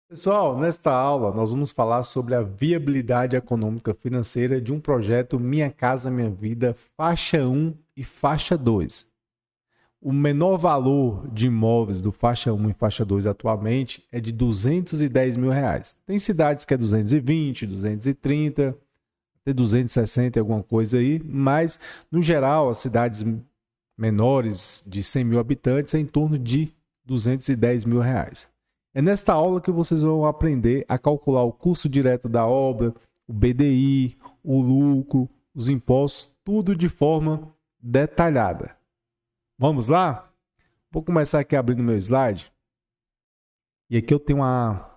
Pessoal, nesta aula nós vamos falar sobre a viabilidade econômica financeira de um projeto Minha Casa Minha Vida faixa 1 e faixa 2. O menor valor de imóveis do faixa 1 e faixa 2 atualmente é de R$ 210 mil. Tem cidades que é 220, 230, até 260 alguma coisa aí, mas no geral as cidades menores de 100 mil habitantes é em torno de R$ 210 mil. É nesta aula que vocês vão aprender a calcular o custo direto da obra, o BDI, o lucro, os impostos, tudo de forma detalhada. Vamos lá? Vou começar aqui abrindo meu slide. E aqui eu tenho uma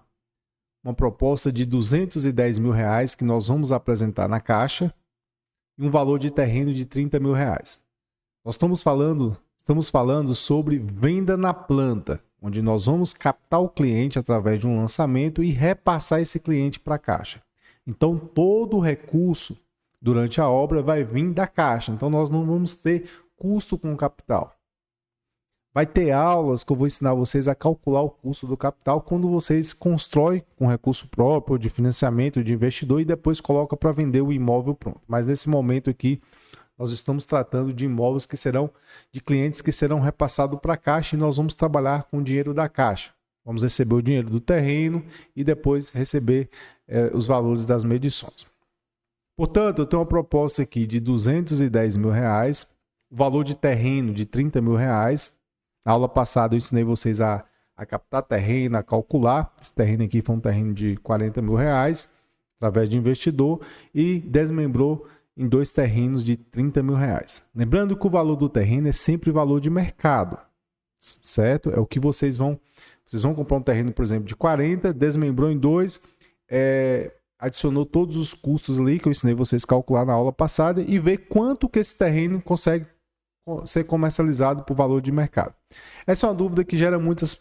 proposta de R$ 210 mil que nós vamos apresentar na Caixa e um valor de terreno de R$ 30 mil. Nós estamos falando sobre venda na planta, onde nós vamos captar o cliente através de um lançamento e repassar esse cliente para a Caixa. Então, todo o recurso durante a obra vai vir da Caixa. Então, nós não vamos ter custo com o capital. Vai ter aulas que eu vou ensinar vocês a calcular o custo do capital quando vocês constroem com recurso próprio, de financiamento, de investidor e depois coloca para vender o imóvel pronto. Mas nesse momento aqui, nós estamos tratando de imóveis que serão, de clientes que serão repassados para a Caixa e nós vamos trabalhar com o dinheiro da Caixa. Vamos receber o dinheiro do terreno e depois receber os valores das medições. Portanto, eu tenho uma proposta aqui de R$ 210 mil, o valor de terreno de R$ 30 mil. Na aula passada eu ensinei vocês a captar terreno, a calcular. Esse terreno aqui foi um terreno de R$ 40 mil, através de investidor, e desmembrou em 2 terrenos de R$ 30 mil. Lembrando que o valor do terreno é sempre valor de mercado, certo? É o que vocês vão comprar um terreno, por exemplo, de 40, desmembrou em 2, adicionou todos os custos ali que eu ensinei vocês a calcular na aula passada e ver quanto que esse terreno consegue ser comercializado por valor de mercado. Essa é uma dúvida que gera muitas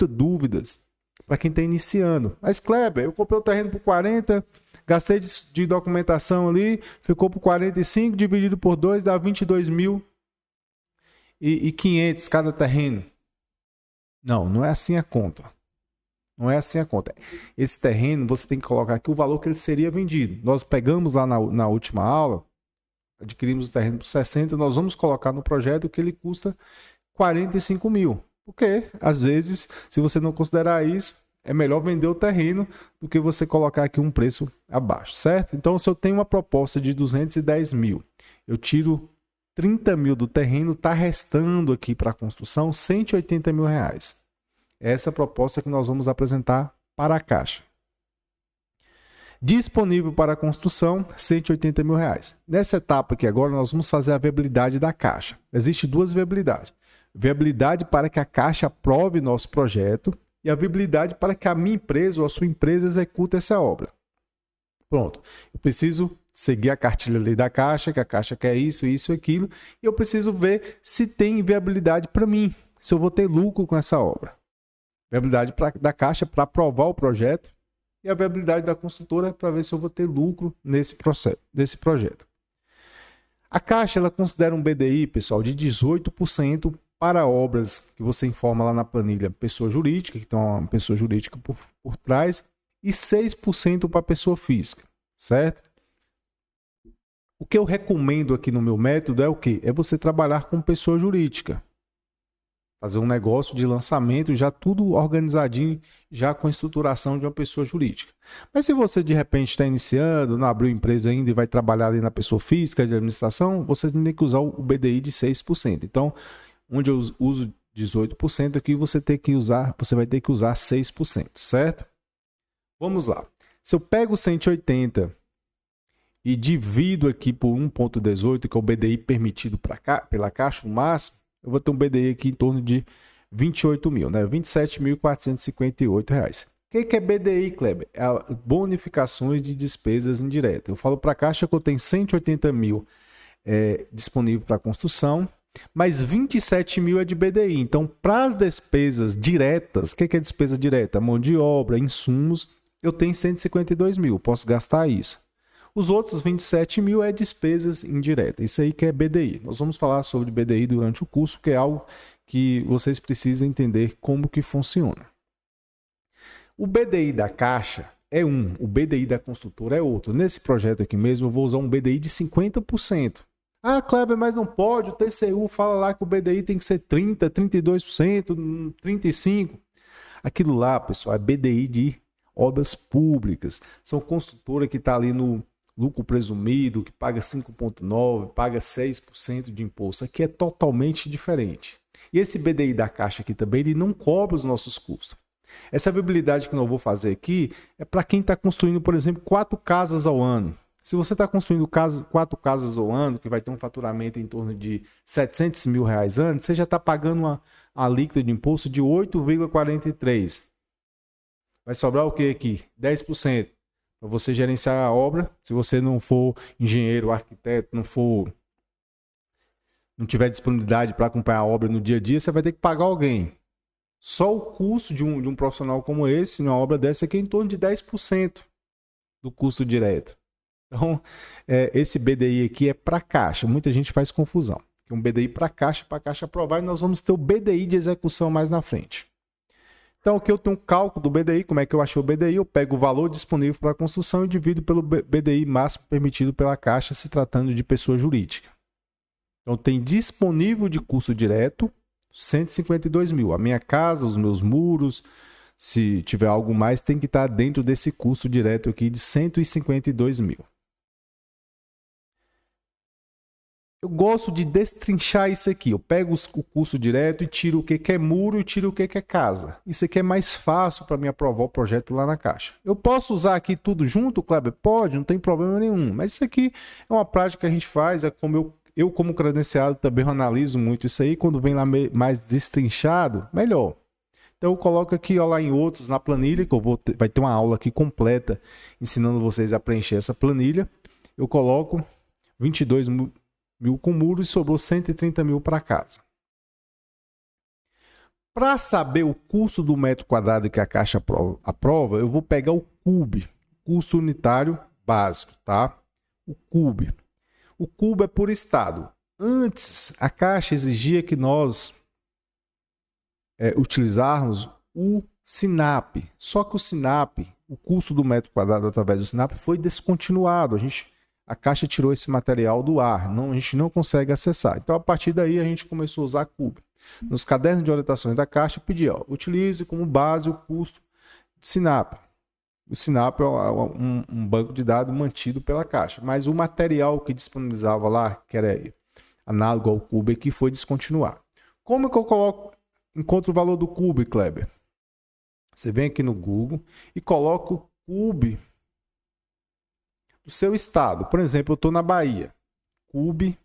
dúvidas para quem está iniciando. Mas, Kleber, eu comprei o terreno por 40, gastei de documentação ali, ficou por 45, dividido por 2, dá 22.500 cada terreno. Não é assim a conta. Não é assim a conta. Esse terreno, você tem que colocar aqui o valor que ele seria vendido. Nós pegamos lá na última aula, adquirimos o terreno por 60, nós vamos colocar no projeto que ele custa 45 mil. Porque, às vezes, se você não considerar isso, é melhor vender o terreno do que você colocar aqui um preço abaixo, certo? Então, se eu tenho uma proposta de 210 mil, eu tiro 30 mil do terreno, está restando aqui para a construção 180 mil. Essa é a proposta que nós vamos apresentar para a Caixa. Disponível para a construção, 180 mil. Nessa etapa aqui agora, nós vamos fazer a viabilidade da Caixa. Existem 2 viabilidades. Viabilidade para que a Caixa aprove nosso projeto e a viabilidade para que a minha empresa ou a sua empresa execute essa obra. Pronto. Eu preciso seguir a cartilha ali da Caixa, que a Caixa quer isso, isso e aquilo, e eu preciso ver se tem viabilidade para mim, se eu vou ter lucro com essa obra. Viabilidade da Caixa para aprovar o projeto e a viabilidade da construtora para ver se eu vou ter lucro nesse projeto. A Caixa ela considera um BDI, pessoal, de 18% para obras que você informa lá na planilha pessoa jurídica, que tem uma pessoa jurídica por trás, e 6% para pessoa física, certo? O que eu recomendo aqui no meu método é o quê? É você trabalhar com pessoa jurídica. Fazer um negócio de lançamento, já tudo organizadinho, já com a estruturação de uma pessoa jurídica. Mas se você de repente está iniciando, não abriu empresa ainda e vai trabalhar ali na pessoa física de administração, você tem que usar o BDI de 6%. Então, onde eu uso 18% aqui, você vai ter que usar 6%, certo? Vamos lá. Se eu pego 180 e divido aqui por 1,18, que é o BDI permitido pela Caixa, o máximo, eu vou ter um BDI aqui em torno de 28 mil, né? R$ 27.458. O que é BDI, Kleber? É bonificações de despesas indiretas. Eu falo para a Caixa que eu tenho 180 mil disponível para construção, mas 27 mil é de BDI. Então, para as despesas diretas, o que é despesa direta? Mão de obra, insumos, eu tenho 152 mil, posso gastar isso. Os outros 27 mil é despesas indiretas. Isso aí que é BDI. Nós vamos falar sobre BDI durante o curso, que é algo que vocês precisam entender como que funciona. O BDI da Caixa é um, o BDI da construtora é outro. Nesse projeto aqui mesmo, eu vou usar um BDI de 50%. Ah, Kleber, mas não pode, o TCU fala lá que o BDI tem que ser 30%, 32%, 35%. Aquilo lá, pessoal, é BDI de obras públicas. São construtora que está ali no lucro presumido, que paga 5,9%, paga 6% de imposto. Aqui é totalmente diferente. E esse BDI da Caixa aqui também, ele não cobre os nossos custos. Essa viabilidade que eu vou fazer aqui é para quem está construindo, por exemplo, 4 casas ao ano. Se você está construindo 4 casas ao ano, que vai ter um faturamento em torno de R$700 mil ano, você já está pagando uma alíquota de imposto de 8,43%. Vai sobrar o que aqui? 10%. Para você gerenciar a obra, se você não for engenheiro, arquiteto, não tiver disponibilidade para acompanhar a obra no dia a dia, você vai ter que pagar alguém. Só o custo de um profissional como esse, numa obra dessa, aqui é em torno de 10% do custo direto. Então, esse BDI aqui é para Caixa. Muita gente faz confusão. É um BDI para a Caixa aprovar, e nós vamos ter o BDI de execução mais na frente. Então, aqui eu tenho um cálculo do BDI. Como é que eu achei o BDI? Eu pego o valor disponível para a construção e divido pelo BDI máximo permitido pela Caixa, se tratando de pessoa jurídica. Então, tem disponível de custo direto 152 mil. A minha casa, os meus muros, se tiver algo mais, tem que estar dentro desse custo direto aqui de 152 mil. Eu gosto de destrinchar isso aqui. Eu pego o custo direto e tiro o que é muro e tiro o que é casa. Isso aqui é mais fácil para mim aprovar o projeto lá na Caixa. Eu posso usar aqui tudo junto, Kleber? Pode, não tem problema nenhum. Mas isso aqui é uma prática que a gente faz, é como eu como credenciado também analiso muito isso aí. Quando vem lá mais destrinchado, melhor. Então eu coloco aqui, ó, lá em outros, na planilha, que vai ter uma aula aqui completa ensinando vocês a preencher essa planilha. Eu coloco 22 mil com muro e sobrou 130 mil para casa. Para saber o custo do metro quadrado que a Caixa aprova, eu vou pegar o CUB, custo unitário básico, tá? O CUB. O CUB é por estado. Antes, a Caixa exigia que nós utilizarmos o SINAP. Só que o SINAP, o custo do metro quadrado através do SINAP foi descontinuado. A Caixa tirou esse material do ar, a gente não consegue acessar. Então, a partir daí, a gente começou a usar CUB. Nos cadernos de orientações da Caixa, pedia, utilize como base o custo de SINAP. O SINAP é um banco de dados mantido pela Caixa, mas o material que disponibilizava lá, que era análogo ao CUB, que foi descontinuado. Como que eu encontro o valor do CUB, Kleber? Você vem aqui no Google e coloca o CUB do seu estado. Por exemplo, eu estou na Bahia. CUB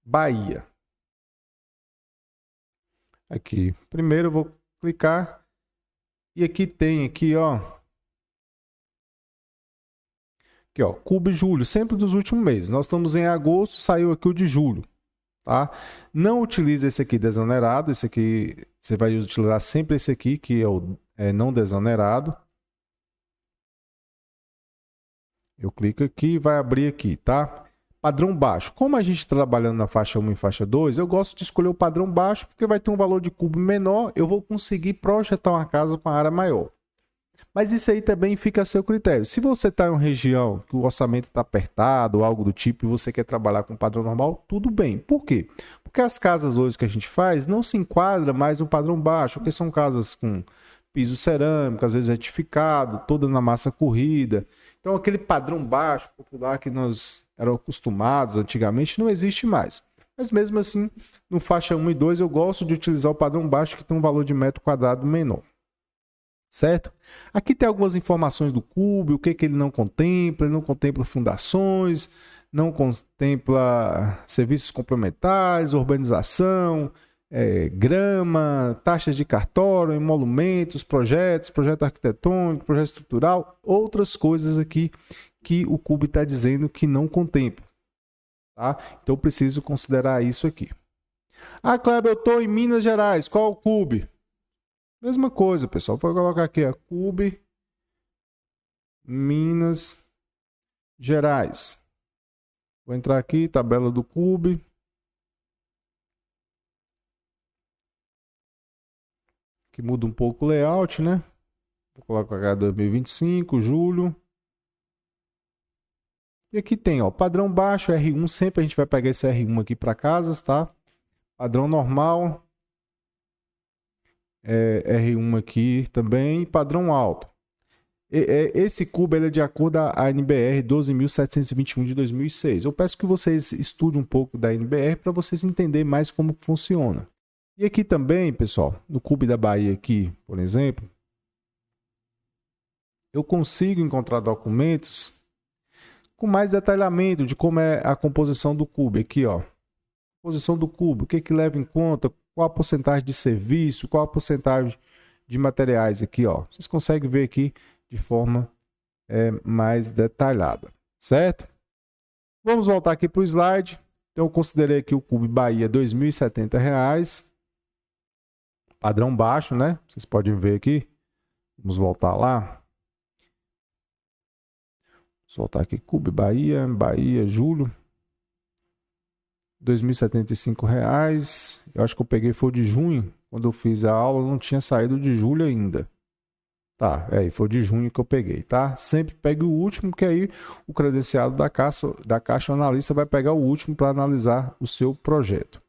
Bahia. Aqui. Primeiro eu vou clicar. E aqui tem, aqui, ó. Aqui, ó. CUB julho, sempre dos últimos meses. Nós estamos em agosto, saiu aqui o de julho. Tá? Não utilize esse aqui desonerado. Esse aqui, você vai utilizar sempre esse aqui, que é o não desonerado. Eu clico aqui e vai abrir aqui, tá? Padrão baixo. Como a gente está trabalhando na faixa 1 e faixa 2, eu gosto de escolher o padrão baixo, porque vai ter um valor de cubo menor, eu vou conseguir projetar uma casa com a área maior. Mas isso aí também fica a seu critério. Se você está em uma região que o orçamento está apertado ou algo do tipo e você quer trabalhar com padrão normal, tudo bem. Por quê? Porque as casas hoje que a gente faz não se enquadram mais no padrão baixo, porque são casas com piso cerâmico, às vezes retificado, toda na massa corrida. Então, aquele padrão baixo, popular que nós éramos acostumados antigamente, não existe mais. Mas mesmo assim, no faixa 1 e 2, eu gosto de utilizar o padrão baixo, que tem um valor de metro quadrado menor. Certo? Aqui tem algumas informações do CUB, o que ele não contempla fundações, não contempla serviços complementares, urbanização, grama, taxas de cartório, emolumentos, projeto arquitetônico, projeto estrutural, outras coisas aqui que o CUB está dizendo que não contempla. Tá? Então eu preciso considerar isso aqui. Ah, Kleber, eu estou em Minas Gerais, qual é o CUB? Mesma coisa, pessoal. Vou colocar aqui, CUB Minas Gerais. Vou entrar aqui, tabela do CUB. Que muda um pouco o layout, né? Vou colocar 2025, julho. E aqui tem, ó, padrão baixo, R1, sempre a gente vai pegar esse R1 aqui para casas, tá? Padrão normal, R1 aqui também, padrão alto. Esse cubo ele é de acordo com a NBR 12.721 de 2006. Eu peço que vocês estudem um pouco da NBR para vocês entenderem mais como funciona. E aqui também, pessoal, no cubo da Bahia aqui, por exemplo, eu consigo encontrar documentos com mais detalhamento de como é a composição do cubo. Aqui, ó, composição do cubo, o que leva em conta, qual a porcentagem de serviço, qual a porcentagem de materiais aqui, ó. Vocês conseguem ver aqui de forma mais detalhada, certo? Vamos voltar aqui para o slide. Então, eu considerei aqui o cubo Bahia R$ 2.070, padrão baixo, né? Vocês podem ver aqui. Vamos voltar lá. Vamos voltar aqui, cubo Bahia, julho. R$ 2.075. Eu acho que eu peguei foi de junho. Quando eu fiz a aula, não tinha saído de julho ainda. Tá, foi de junho que eu peguei, tá? Sempre pegue o último, que aí o credenciado da Caixa Analista vai pegar o último para analisar o seu projeto.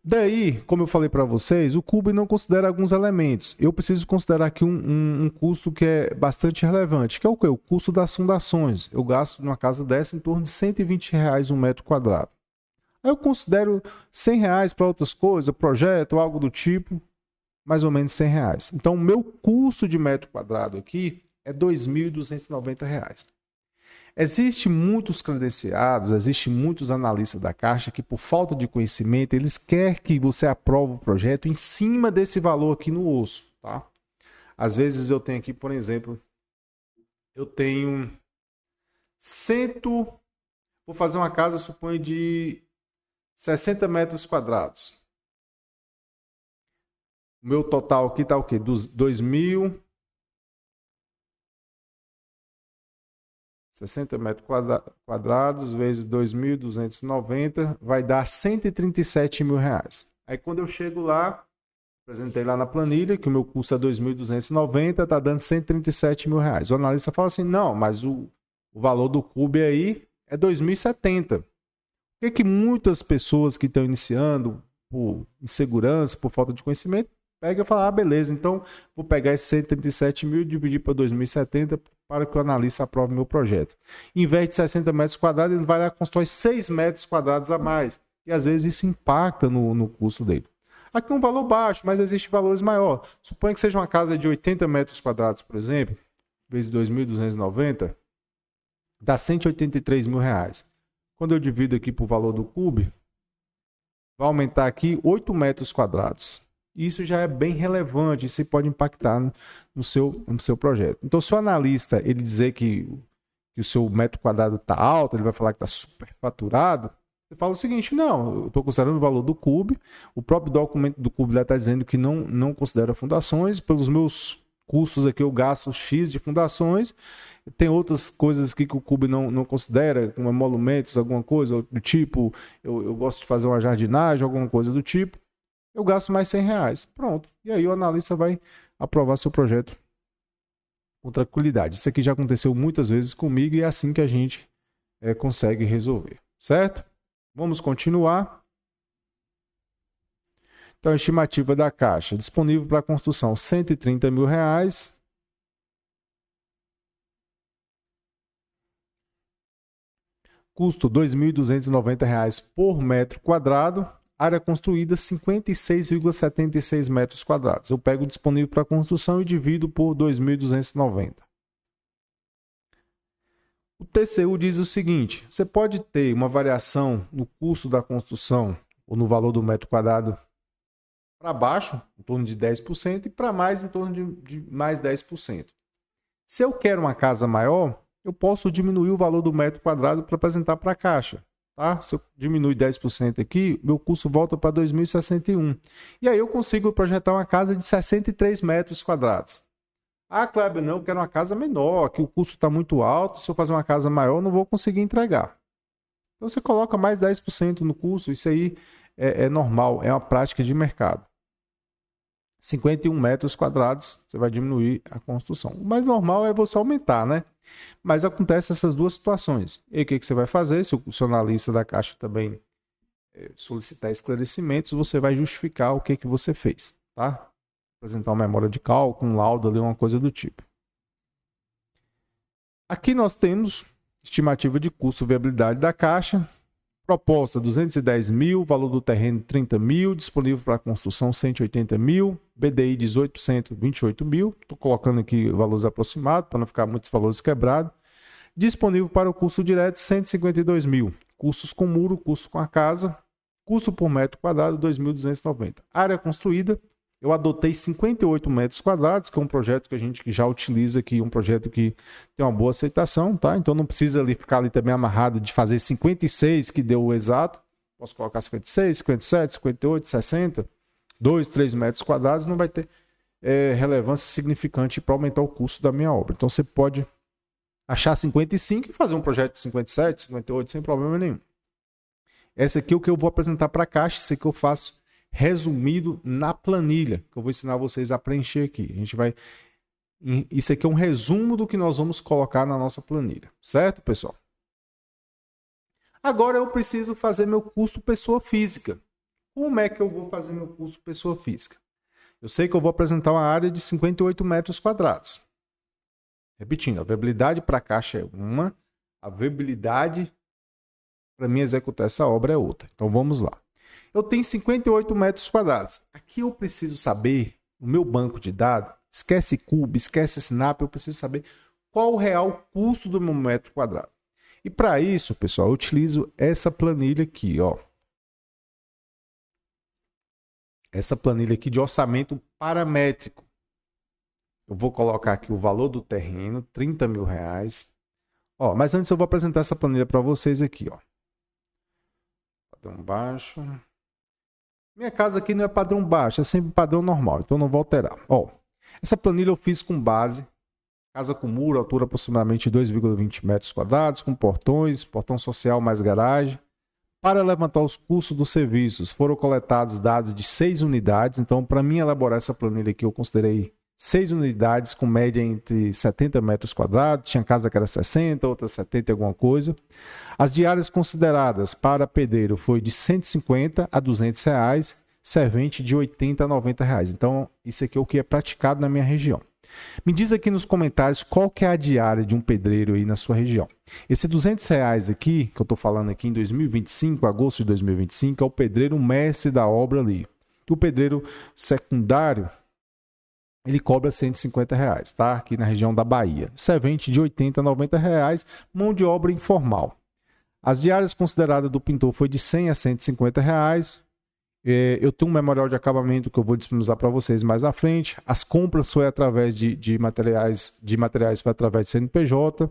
Daí, como eu falei para vocês, o cubo não considera alguns elementos. Eu preciso considerar aqui um custo que é bastante relevante, que é o quê? O custo das fundações. Eu gasto numa casa dessa em torno de R$ 120 um metro quadrado. Aí eu considero R$ 100 para outras coisas, projeto, algo do tipo, mais ou menos R$ 100. Então, o meu custo de metro quadrado aqui é R$ 2.290. Existem muitos credenciados, existem muitos analistas da Caixa que, por falta de conhecimento, eles querem que você aprove o projeto em cima desse valor aqui no osso, tá? Às vezes eu tenho aqui, por exemplo, eu tenho vou fazer uma casa, suponho, de 60 metros quadrados. O meu total aqui está o quê? Dos 2.000... 60 metros quadrados vezes 2.290 vai dar R$ 137 mil. Aí quando eu chego lá, apresentei lá na planilha que o meu custo é 2.290, está dando R$ 137 mil. O analista fala assim, não, mas o valor do cubo aí é 2.070. Por que muitas pessoas que estão iniciando por insegurança, por falta de conhecimento, pega e fala, beleza, então vou pegar esse 137 mil e dividir para 2.070 para que o analista aprove meu projeto. Em vez de 60 metros quadrados, ele vai lá e constrói 6 metros quadrados a mais. E às vezes isso impacta no custo dele. Aqui é um valor baixo, mas existem valores maiores. Suponha que seja uma casa de 80 metros quadrados, por exemplo, vezes 2.290, dá R$ 183 mil. Quando eu divido aqui por valor do cubo, vai aumentar aqui 8 metros quadrados. Isso já é bem relevante, isso pode impactar no seu projeto. Então, se o analista ele dizer que o seu metro quadrado está alto, ele vai falar que está superfaturado, você fala o seguinte, não, eu estou considerando o valor do cubo, o próprio documento do cubo está dizendo que não considera fundações, pelos meus custos aqui eu gasto X de fundações, tem outras coisas aqui que o cubo não considera, como emolumentos, alguma coisa do tipo, eu gosto de fazer uma jardinagem, alguma coisa do tipo, eu gasto mais R$ 100. Pronto. E aí o analista vai aprovar seu projeto com tranquilidade. Isso aqui já aconteceu muitas vezes comigo e é assim que a gente consegue resolver. Certo? Vamos continuar. Então, a estimativa da Caixa. Disponível para construção R$ 130 mil. Custo R$ 2.290 por metro quadrado. Área construída 56,76 metros quadrados. Eu pego o disponível para construção e divido por 2.290. O TCU diz o seguinte, você pode ter uma variação no custo da construção ou no valor do metro quadrado para baixo, em torno de 10%, e para mais, em torno de mais 10%. Se eu quero uma casa maior, eu posso diminuir o valor do metro quadrado para apresentar para a Caixa. Tá? Se eu diminuir 10% aqui, meu custo volta para 2.061. E aí eu consigo projetar uma casa de 63 metros quadrados. Ah, Kleber, não, eu quero uma casa menor, que o custo está muito alto, se eu fazer uma casa maior, eu não vou conseguir entregar. Então você coloca mais 10% no custo, isso aí é normal, é uma prática de mercado. 51 metros quadrados, você vai diminuir a construção. O mais normal é você aumentar, né? Mas acontece essas duas situações. E o que você vai fazer? Se o seu analista da Caixa também solicitar esclarecimentos, você vai justificar o que você fez, tá? Apresentar uma memória de cálculo, um laudo ali, uma coisa do tipo. Aqui nós temos estimativa de custo e viabilidade da Caixa. Proposta 210 mil, valor do terreno 30 mil, disponível para construção 180 mil, BDI 18%, 28 mil. Estou colocando aqui valores aproximados para não ficar muitos valores quebrados. Disponível para o custo direto 152 mil. Custos com muro, custo com a casa, custo por metro quadrado 2.290. Área construída, eu adotei 58 metros quadrados, que é um projeto que a gente já utiliza aqui, um projeto que tem uma boa aceitação, tá? Então não precisa ali ficar ali também amarrado de fazer 56, que deu o exato. Posso colocar 56, 57, 58, 60, 2, 3 metros quadrados, não vai ter relevância significante para aumentar o custo da minha obra. Então você pode achar 55 e fazer um projeto de 57, 58, sem problema nenhum. Essa aqui é o que eu vou apresentar para a Caixa, isso aqui eu faço resumido na planilha, que eu vou ensinar vocês a preencher aqui. Isso aqui é um resumo do que nós vamos colocar na nossa planilha, certo, pessoal? Agora eu preciso fazer meu custo pessoa física. Como é que eu vou fazer meu custo pessoa física? Eu sei que eu vou apresentar uma área de 58 metros quadrados. Repetindo, a viabilidade para a Caixa é uma, a viabilidade para mim executar essa obra é outra. Então vamos lá. Eu tenho 58 metros quadrados. Aqui eu preciso saber, no meu banco de dados, esquece Cube, esquece Snap, eu preciso saber qual o real custo do meu metro quadrado. E para isso, pessoal, eu utilizo essa planilha aqui, ó. Essa planilha aqui de orçamento paramétrico. Eu vou colocar aqui o valor do terreno, 30 mil reais. Ó, mas antes eu vou apresentar essa planilha para vocês aqui, ó. Padrão baixo. Minha casa aqui não é padrão baixo, é sempre padrão normal, então não vou alterar. Ó, essa planilha eu fiz com base, casa com muro, altura aproximadamente 2,20 metros quadrados, com portões, portão social mais garagem. Para levantar os custos dos serviços, foram coletados dados de 6 unidades, então para mim elaborar essa planilha aqui eu considerei 6 unidades com média entre 70 metros quadrados, tinha casa que era 60, outra 70 e alguma coisa. As diárias consideradas para pedreiro foi de 150 a 200 reais, servente de 80 a 90 reais. Então, isso aqui é o que é praticado na minha região. Me diz aqui nos comentários qual que é a diária de um pedreiro aí na sua região. Esse 200 reais aqui, que eu estou falando aqui em 2025, agosto de 2025, é o pedreiro mestre da obra ali. O pedreiro secundário, ele cobra 150 reais, tá? Aqui na região da Bahia. Servente de 80 a 90 reais, mão de obra informal. As diárias consideradas do pintor foi de 100 a 150 reais. Eu tenho um memorial de acabamento que eu vou disponibilizar para vocês mais à frente. As compras foi através de materiais foi através de CNPJ.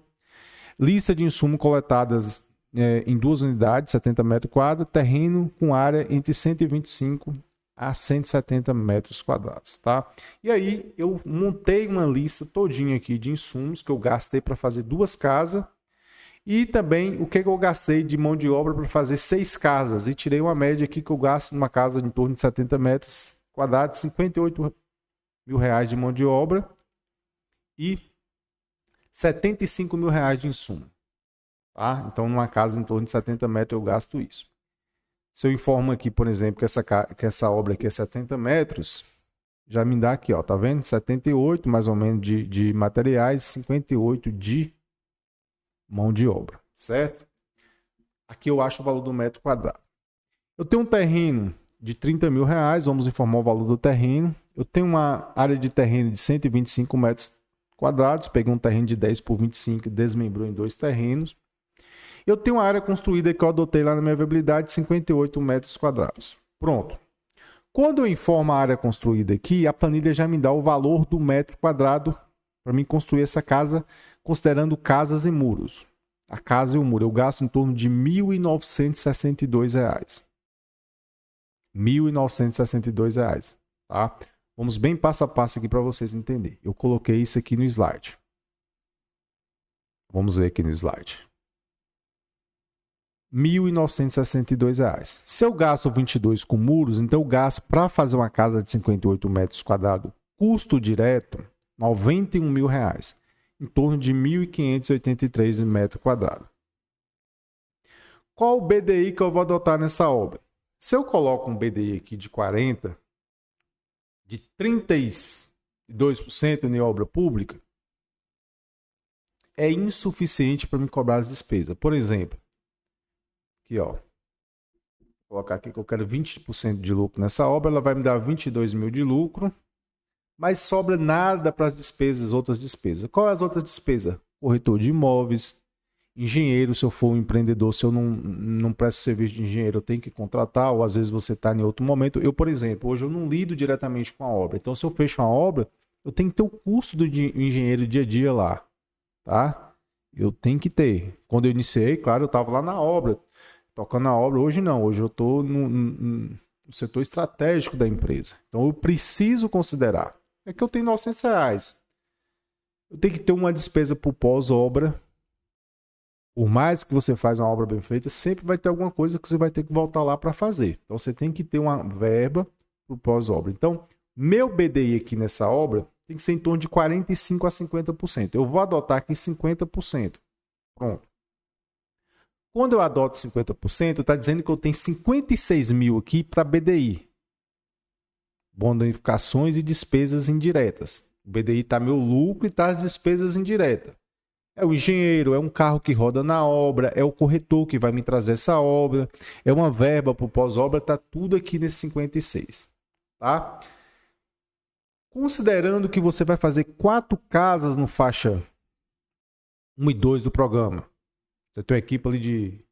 Lista de insumos coletadas em 2 unidades, 70 metros quadrados. Terreno com área entre 125 a 170 metros quadrados, tá? E aí eu montei uma lista todinha aqui de insumos que eu gastei para fazer 2 casas e também o que eu gastei de mão de obra para fazer 6 casas e tirei uma média aqui que eu gasto numa casa de em torno de 70 metros quadrados, 58 mil reais de mão de obra e 75 mil reais de insumo, tá? Então numa casa em torno de 70 metros eu gasto isso. Se eu informo aqui, por exemplo, que essa obra aqui é 70 metros, já me dá aqui, ó, tá vendo? 78 mais ou menos de materiais, 58 de mão de obra, certo? Aqui eu acho o valor do metro quadrado. Eu tenho um terreno de 30 mil reais, vamos informar o valor do terreno. Eu tenho uma área de terreno de 125 metros quadrados, peguei um terreno de 10 por 25 e desmembrou em 2 terrenos. Eu tenho uma área construída que eu adotei lá na minha viabilidade de 58 metros quadrados. Pronto. Quando eu informo a área construída aqui, a planilha já me dá o valor do metro quadrado para mim construir essa casa, considerando casas e muros. A casa e o muro. Eu gasto em torno de R$ 1.962. R$ 1.962, tá? Vamos bem passo a passo aqui para vocês entenderem. Eu coloquei isso aqui no slide. Vamos ver aqui no slide. R$ 1.962. Se eu gasto 22 com muros, então eu gasto para fazer uma casa de 58 metros quadrados, custo direto, R$ 91 mil, em torno de 1.583 metros quadrados. Qual o BDI que eu vou adotar nessa obra? Se eu coloco um BDI aqui de 40%, de 32% em obra pública, é insuficiente para me cobrar as despesas. Por exemplo, aqui, ó, vou colocar aqui que eu quero 20% de lucro nessa obra, ela vai me dar 22 mil de lucro, mas sobra nada para as despesas, outras despesas. Qual é as outras despesas? Corretor de imóveis, engenheiro, se eu for um empreendedor, se eu não presto serviço de engenheiro, eu tenho que contratar, ou às vezes você está em outro momento. Eu, por exemplo, hoje eu não lido diretamente com a obra. Então, se eu fecho uma obra, eu tenho que ter o custo do engenheiro dia a dia lá, tá? Eu tenho que ter. Quando eu iniciei, claro, eu estava lá na obra, tocando na obra. Hoje não, hoje eu estou no setor estratégico da empresa. Então, eu preciso considerar. É que eu tenho R$ 900. Eu tenho que ter uma despesa por pós-obra. Por mais que você faça uma obra bem feita, sempre vai ter alguma coisa que você vai ter que voltar lá para fazer. Então, você tem que ter uma verba para o pós-obra. Então, meu BDI aqui nessa obra tem que ser em torno de 45% a 50%. Eu vou adotar aqui 50%. Pronto. Quando eu adoto 50%, está dizendo que eu tenho 56 mil aqui para BDI. Bonificações e despesas indiretas. O BDI está meu lucro e está as despesas indiretas. É o engenheiro, é um carro que roda na obra, é o corretor que vai me trazer essa obra, é uma verba para o pós-obra, está tudo aqui nesse 56. Tá? Considerando que você vai fazer 4 casas no faixa 1 e 2 do programa. Você tem uma equipe ali de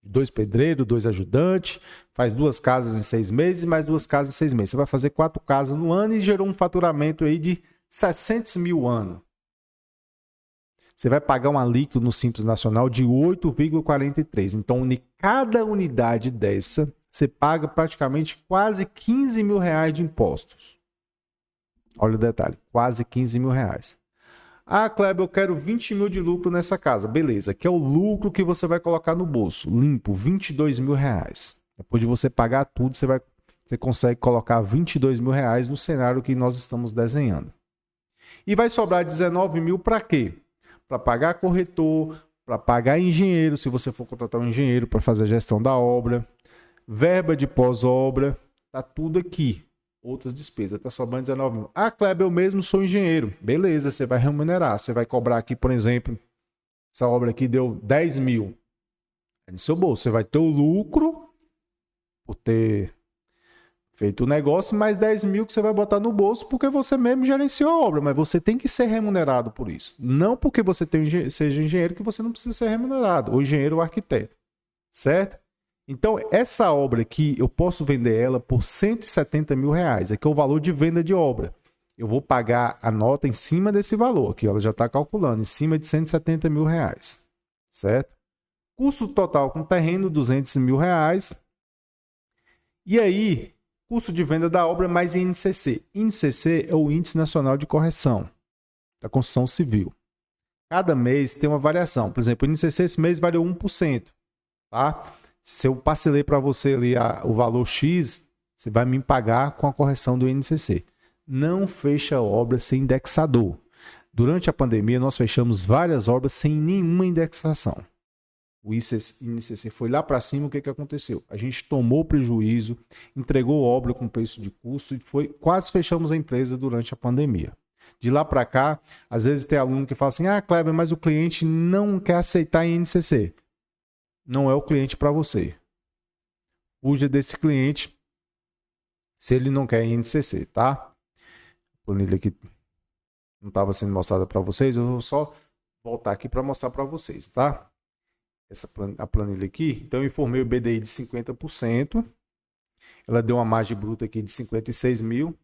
2 pedreiros, 2 ajudantes, faz 2 casas em 6 meses e mais 2 casas em 6 meses. Você vai fazer 4 casas no ano e gerou um faturamento aí de 700 mil ano. Você vai pagar um alíquoto no Simples Nacional de 8,43. Então, em cada unidade dessa, você paga praticamente quase 15 mil reais de impostos. Olha o detalhe, quase 15 mil reais. Ah, Kleber, eu quero 20 mil de lucro nessa casa. Beleza, que é o lucro que você vai colocar no bolso. Limpo, 22 mil reais. Depois de você pagar tudo, você consegue colocar 22 mil reais no cenário que nós estamos desenhando. E vai sobrar 19 mil para quê? Para pagar corretor, para pagar engenheiro, se você for contratar um engenheiro para fazer a gestão da obra, verba de pós-obra, tá tudo aqui. Outras despesas, tá sobrando 19 mil. Ah, Kleber, eu mesmo sou engenheiro. Beleza, você vai remunerar. Você vai cobrar aqui, por exemplo, essa obra aqui deu 10 mil. É no seu bolso. Você vai ter o lucro por ter feito o negócio, mais 10 mil que você vai botar no bolso porque você mesmo gerenciou a obra, mas você tem que ser remunerado por isso. Não porque você seja engenheiro que você não precisa ser remunerado, ou engenheiro ou arquiteto, certo? Então, essa obra aqui, eu posso vender ela por 170 mil reais, aqui é o valor de venda de obra. Eu vou pagar a nota em cima desse valor, aqui ela já está calculando, em cima de 170 mil reais, certo? Custo total com terreno, 200 mil reais. E aí, custo de venda da obra mais INCC. INCC é o Índice Nacional de Correção da Construção Civil. Cada mês tem uma variação. Por exemplo, o INCC esse mês variou 1%. Tá? Se eu parcelei para você ali o valor X, você vai me pagar com a correção do INCC. Não fecha obra sem indexador. Durante a pandemia, nós fechamos várias obras sem nenhuma indexação. O INCC foi lá para cima, o que aconteceu? A gente tomou prejuízo, entregou obra com preço de custo e quase fechamos a empresa durante a pandemia. De lá para cá, às vezes tem aluno que fala assim, ah, Kleber, mas o cliente não quer aceitar INCC. Não é o cliente para você. Fuja desse cliente se ele não quer INCC, tá? A planilha aqui não estava sendo mostrada para vocês, eu vou só voltar aqui para mostrar para vocês, tá? A planilha aqui, então eu informei o BDI de 50%, ela deu uma margem bruta aqui de 56 mil,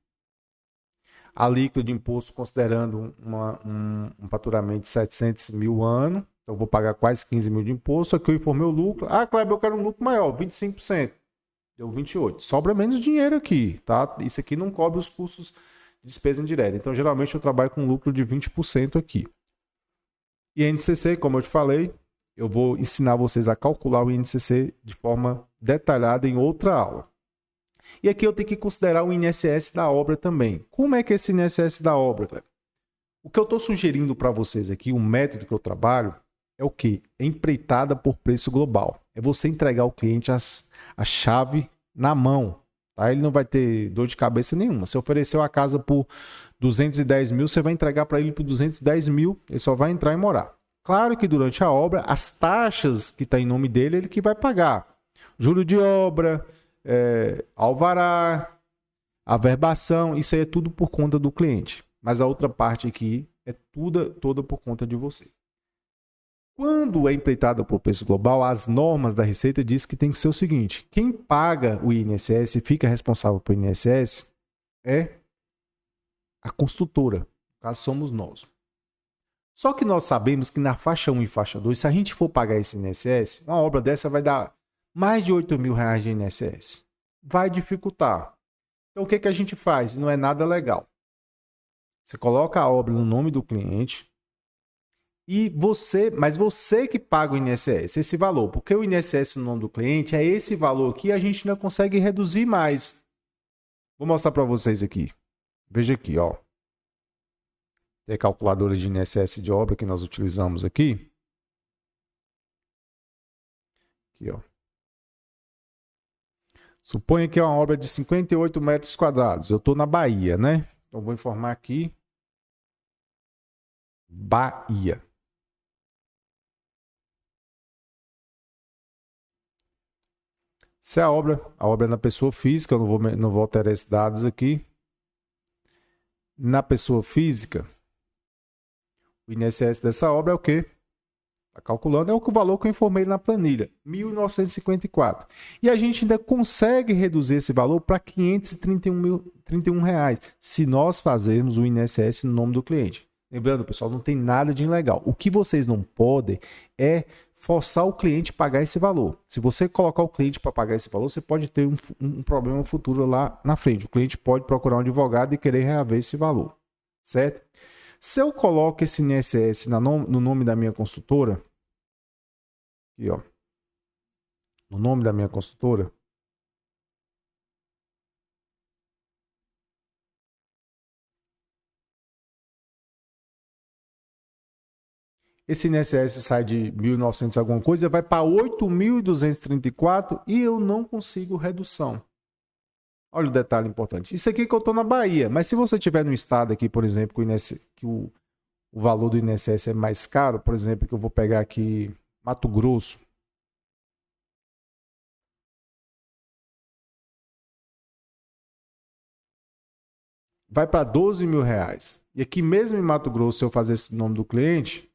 a líquida de imposto considerando um faturamento de 700 mil ano, então eu vou pagar quase 15 mil de imposto, aqui eu informei o lucro, ah, Kleber, eu quero um lucro maior, 25%, deu 28%, sobra menos dinheiro aqui, tá? Isso aqui não cobre os custos de despesa indireta, então geralmente eu trabalho com lucro de 20% aqui. E a NCC, como eu te falei, Eu vou ensinar vocês a calcular o INCC de forma detalhada em outra aula. E aqui eu tenho que considerar o INSS da obra também. Como é que é esse INSS da obra, galera? O que eu estou sugerindo para vocês aqui, o método que eu trabalho, é o quê? É empreitada por preço global. É você entregar ao cliente a chave na mão. Tá? Ele não vai ter dor de cabeça nenhuma. Se ofereceu a casa por 210 mil, você vai entregar para ele por 210 mil, ele só vai entrar e morar. Claro que durante a obra, as taxas que estão em nome dele, ele que vai pagar. Juro de obra, alvará, averbação, isso aí é tudo por conta do cliente. Mas a outra parte aqui é toda por conta de você. Quando é empreitada por preço global, as normas da Receita diz que tem que ser o seguinte: quem paga o INSS e fica responsável pelo INSS é a construtora. No caso, somos nós. Só que nós sabemos que na faixa 1 e faixa 2, se a gente for pagar esse INSS, uma obra dessa vai dar mais de 8 mil reais de INSS. Vai dificultar. Então o que a gente faz? Não é nada legal. Você coloca a obra no nome do cliente mas você que paga o INSS, esse valor, porque o INSS no nome do cliente é esse valor aqui, a gente ainda consegue reduzir mais. Vou mostrar para vocês aqui. Veja aqui, ó. Tem a calculadora de INSS de obra que nós utilizamos aqui. Aqui, ó. Suponha que é uma obra de 58 metros quadrados. Eu estou na Bahia, né? Então vou informar aqui. Bahia. Se a obra é na pessoa física, eu não vou alterar esses dados aqui. Na pessoa física, o INSS dessa obra é o quê? Está calculando, é o valor que eu informei na planilha, R$ 1.954. E a gente ainda consegue reduzir esse valor para R$ 531 reais, se nós fazermos o INSS no nome do cliente. Lembrando, pessoal, não tem nada de ilegal. O que vocês não podem é forçar o cliente a pagar esse valor. Se você colocar o cliente para pagar esse valor, você pode ter um problema futuro lá na frente. O cliente pode procurar um advogado e querer reaver esse valor, certo? Se eu coloco esse INSS no nome da minha construtora, aqui, ó, no nome da minha construtora, esse INSS sai de 1.900 alguma coisa, vai para 8.234 e eu não consigo redução. Olha o detalhe importante. Isso aqui que eu estou na Bahia, mas se você estiver no estado aqui, por exemplo, que o valor do INSS é mais caro, por exemplo, que eu vou pegar aqui Mato Grosso. Vai para 12 mil reais. E aqui mesmo em Mato Grosso, se eu fazer esse nome do cliente,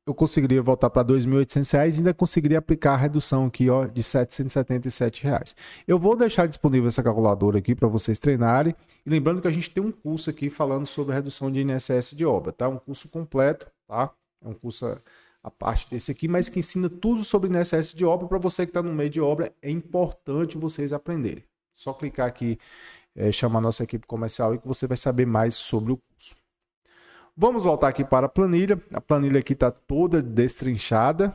eu conseguiria voltar para R$ 2.800 e ainda conseguiria aplicar a redução aqui, ó, de R$ 777 reais. Eu vou deixar disponível essa calculadora aqui para vocês treinarem. E lembrando que a gente tem um curso aqui falando sobre a redução de INSS de obra, tá? Um curso completo, tá? É um curso a parte desse aqui, mas que ensina tudo sobre INSS de obra. Para você que está no meio de obra, é importante vocês aprenderem. Só clicar aqui, chamar a nossa equipe comercial e que você vai saber mais sobre o curso. Vamos voltar aqui para a planilha. A planilha aqui está toda destrinchada.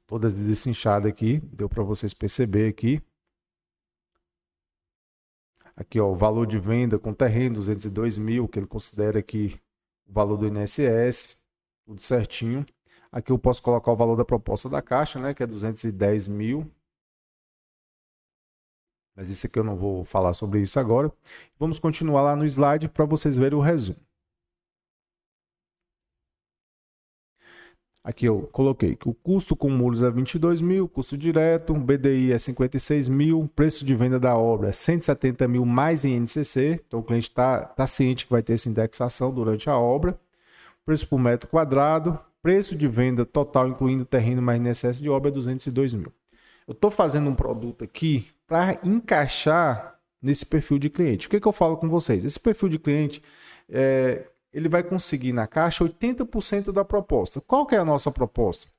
Toda destrinchada aqui. Deu para vocês perceber aqui. Aqui, ó, o valor de venda com terreno, 202 mil, que ele considera aqui o valor do INSS. Tudo certinho. Aqui eu posso colocar o valor da proposta da Caixa, né, que é 210 mil. Mas isso aqui eu não vou falar sobre isso agora. Vamos continuar lá no slide para vocês verem o resumo. Aqui eu coloquei que o custo com muros é 22 mil, custo direto, BDI é 56 mil, preço de venda da obra é 170 mil mais INCC. Então o cliente está ciente que vai ter essa indexação durante a obra. Preço por metro quadrado, preço de venda total, incluindo terreno mais INSS de obra, é 202 mil. Eu estou fazendo um produto aqui para encaixar nesse perfil de cliente. O que eu falo com vocês? Esse perfil de cliente, ele vai conseguir na Caixa 80% da proposta. Qual que é a nossa proposta?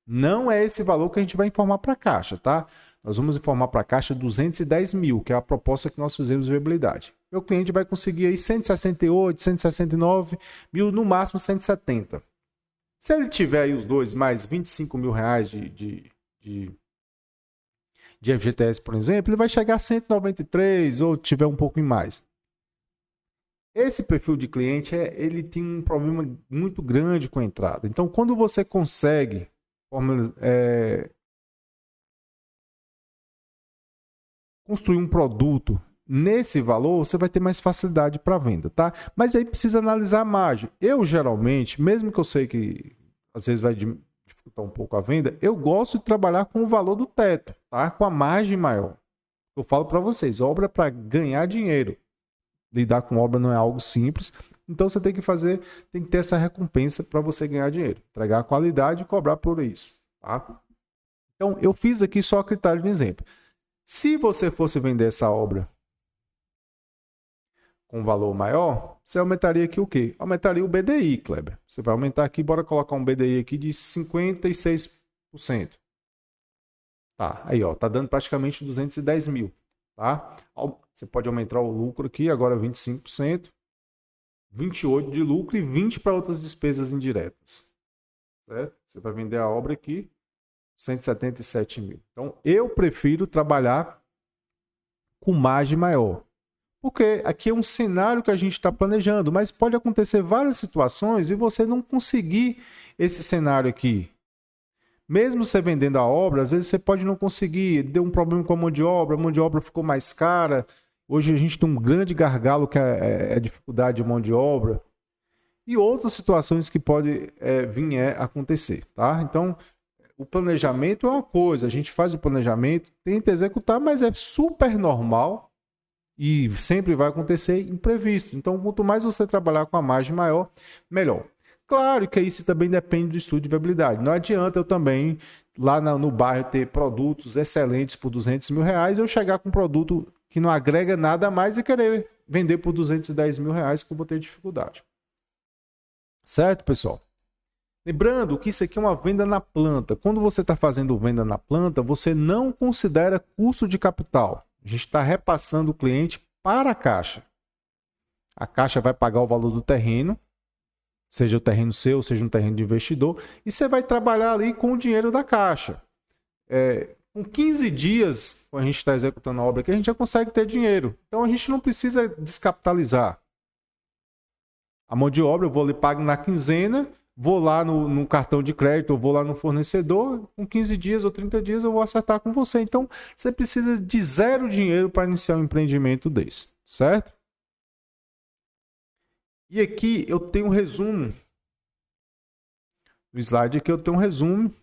Não é esse valor que a gente vai informar para a Caixa, tá? nós vamos informar para a Caixa 210 mil, que é a proposta que nós fizemos de viabilidade. Meu cliente vai conseguir aí 168, 169 mil, no máximo 170. Se ele tiver aí os dois mais 25 mil reais de FGTS, por exemplo, ele vai chegar a 193 ou tiver um pouco mais. Esse perfil de cliente, ele tem um problema muito grande com a entrada. Então, quando você consegue construir um produto nesse valor, você vai ter mais facilidade para venda, tá? Mas aí precisa analisar a margem. Eu, geralmente, mesmo que eu sei que às vezes vai dificultar um pouco a venda, eu gosto de trabalhar com o valor do teto, tá? Com a margem maior. Eu falo para vocês, obra é para ganhar dinheiro. Lidar com obra não é algo simples, então você tem que ter essa recompensa para você ganhar dinheiro, entregar qualidade e cobrar por isso, tá? Então, eu fiz aqui só a critério de exemplo. Se você fosse vender essa obra com valor maior, você aumentaria aqui o quê? Aumentaria o BDI, Kleber. Você vai aumentar aqui, bora colocar um BDI aqui de 56%. Tá, aí ó, tá dando praticamente 210 mil, tá? Você pode aumentar o lucro aqui, agora 25%, 28% de lucro e 20% para outras despesas indiretas, certo? Você vai vender a obra aqui, 177 mil. Então, eu prefiro trabalhar com margem maior. Porque aqui é um cenário que a gente está planejando, mas pode acontecer várias situações e você não conseguir esse cenário aqui. Mesmo você vendendo a obra, às vezes você pode não conseguir, deu um problema com a mão de obra ficou mais cara. Hoje a gente tem um grande gargalo que é a dificuldade de mão de obra. E outras situações que podem vir a acontecer, tá? Então, o planejamento é uma coisa, a gente faz o planejamento, tenta executar, mas é super normal e sempre vai acontecer imprevisto. Então, quanto mais você trabalhar com a margem maior, melhor. Claro que isso também depende do estudo de viabilidade. Não adianta eu também, lá no bairro, ter produtos excelentes por 200 mil reais, eu chegar com um produto que não agrega nada a mais e querer vender por 210 mil reais, que eu vou ter dificuldade. Certo, pessoal? Lembrando que isso aqui é uma venda na planta. Quando você está fazendo venda na planta, você não considera custo de capital. A gente está repassando o cliente para a Caixa. A Caixa vai pagar o valor do terreno, seja o terreno seu, seja um terreno de investidor, e você vai trabalhar ali com o dinheiro da Caixa. Com 15 dias, quando a gente está executando a obra aqui, a gente já consegue ter dinheiro. Então a gente não precisa descapitalizar. A mão de obra eu vou ali pago na quinzena, vou lá no cartão de crédito, eu vou lá no fornecedor, com 15 dias ou 30 dias eu vou acertar com você. Então você precisa de zero dinheiro para iniciar um empreendimento desse, certo? E aqui eu tenho um resumo. No slide aqui eu tenho um resumo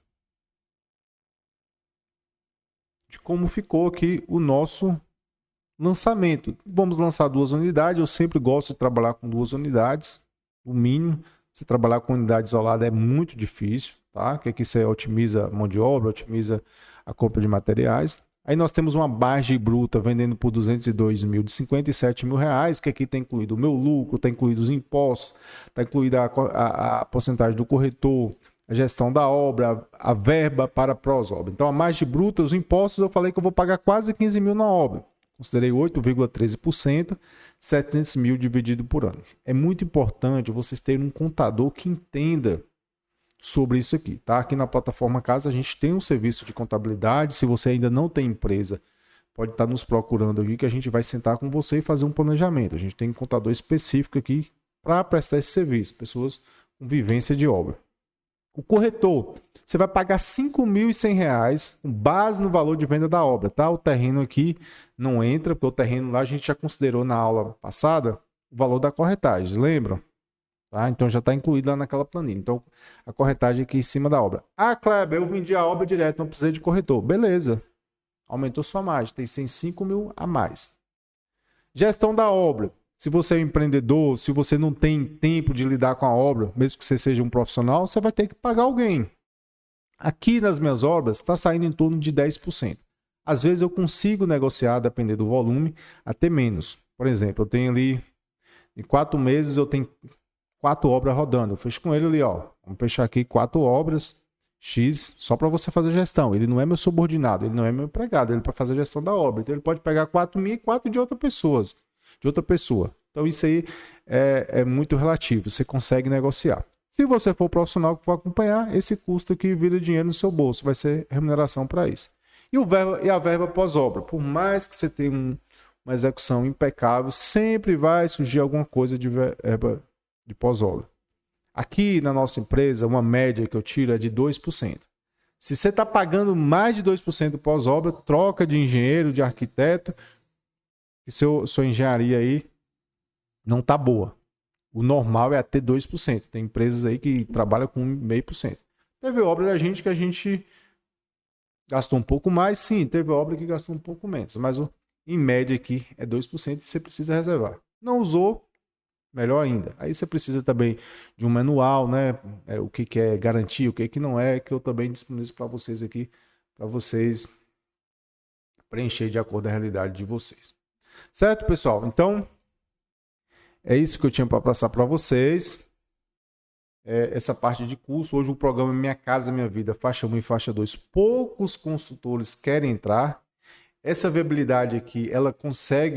de como ficou aqui o nosso lançamento. Vamos lançar 2 unidades. Eu sempre gosto de trabalhar com 2 unidades, o mínimo. Se trabalhar com unidade isolada é muito difícil, tá? Que aqui você otimiza a mão de obra, otimiza a compra de materiais. Aí nós temos uma margem bruta vendendo por 202 mil de 57 mil reais, que aqui está incluído o meu lucro, está incluído os impostos, está incluída a porcentagem do corretor, a gestão da obra, a verba para prós-obra. Então a margem bruta, os impostos, eu falei que eu vou pagar quase 15 mil na obra. Considerei 8,13%, 700 mil dividido por ano. É muito importante vocês terem um contador que entenda sobre isso aqui, tá? Aqui na plataforma Casa a gente tem um serviço de contabilidade. Se você ainda não tem empresa, pode estar nos procurando aqui que a gente vai sentar com você e fazer um planejamento. A gente tem um contador específico aqui para prestar esse serviço, pessoas com vivência de obra. O corretor, você vai pagar R$ 5.100 com base no valor de venda da obra, tá? O terreno aqui não entra, porque o terreno lá a gente já considerou na aula passada o valor da corretagem, lembram? Tá? Então já está incluído lá naquela planilha. Então a corretagem aqui em cima da obra. Ah, Kleber, eu vendi a obra direto, não precisei de corretor. Beleza, aumentou sua margem, tem 105 mil a mais. Gestão da obra. Se você é um empreendedor, se você não tem tempo de lidar com a obra, mesmo que você seja um profissional, você vai ter que pagar alguém. Aqui nas minhas obras está saindo em torno de 10%. Às vezes eu consigo negociar, dependendo do volume, até menos. Por exemplo, eu tenho ali, em 4 meses eu tenho 4 obras rodando. Eu fecho com ele ali, ó. Vamos fechar aqui 4 obras. X só para você fazer gestão. Ele não é meu subordinado, ele não é meu empregado, ele é para fazer a gestão da obra. Então ele pode pegar 4.000 e 4 de outra pessoa. Então isso aí é muito relativo, você consegue negociar. Se você for profissional que for acompanhar, esse custo aqui vira dinheiro no seu bolso, vai ser remuneração para isso. E a verba pós-obra, por mais que você tenha uma execução impecável, sempre vai surgir alguma coisa de verba de pós-obra. Aqui na nossa empresa, uma média que eu tiro é de 2%. Se você está pagando mais de 2% pós-obra, troca de engenheiro, de arquiteto, que sua engenharia aí não está boa. O normal é até 2%. Tem empresas aí que trabalham com 0,5%. Teve obra da gente que a gente gastou um pouco mais, sim. Teve obra que gastou um pouco menos. Mas em média aqui é 2% e você precisa reservar. Não usou, melhor ainda. Aí você precisa também de um manual, né? O que é garantia, o que não é, que eu também disponibilizo para vocês aqui, para vocês preencher de acordo com a realidade de vocês. Certo, pessoal? Então, é isso que eu tinha para passar para vocês. Essa parte de custo. Hoje o programa Minha Casa Minha Vida, faixa 1 e faixa 2. Poucos consultores querem entrar. Essa viabilidade aqui,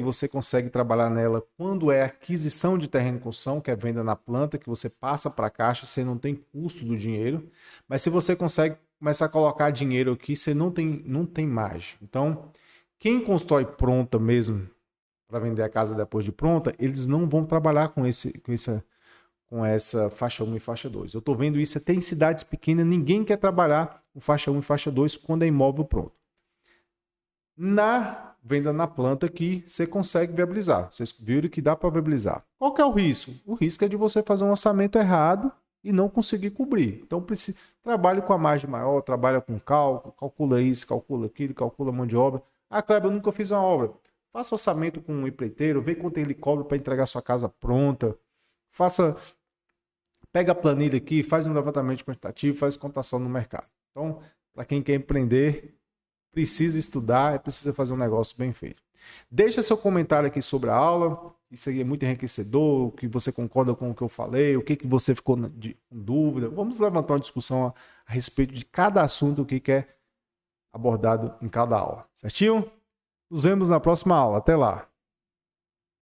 você consegue trabalhar nela quando é aquisição de terreno em construção, que é venda na planta, que você passa para a caixa, você não tem custo do dinheiro. Mas se você consegue começar a colocar dinheiro aqui, você não tem margem. Então, quem constrói pronta mesmo, para vender a casa depois de pronta, eles não vão trabalhar com essa faixa 1 e faixa 2. Eu estou vendo isso até em cidades pequenas, ninguém quer trabalhar com faixa 1 e faixa 2 quando é imóvel pronto. Na venda na planta aqui, você consegue viabilizar. Vocês viram que dá para viabilizar. Qual que é o risco? O risco é de você fazer um orçamento errado e não conseguir cobrir. Então, trabalhe com a margem maior, trabalha com cálculo, calcula isso, calcula aquilo, calcula mão de obra. Ah, Kleber, eu nunca fiz uma obra. Faça orçamento com um empreiteiro, vê quanto ele cobra para entregar sua casa pronta. Pega a planilha aqui, faz um levantamento quantitativo, faz cotação no mercado. Então, para quem quer empreender, precisa estudar e precisa fazer um negócio bem feito. Deixa seu comentário aqui sobre a aula. Isso aí é muito enriquecedor, o que você concorda com o que eu falei, o que você ficou com dúvida. Vamos levantar uma discussão a respeito de cada assunto que é abordado em cada aula. Certinho? Nos vemos na próxima aula. Até lá.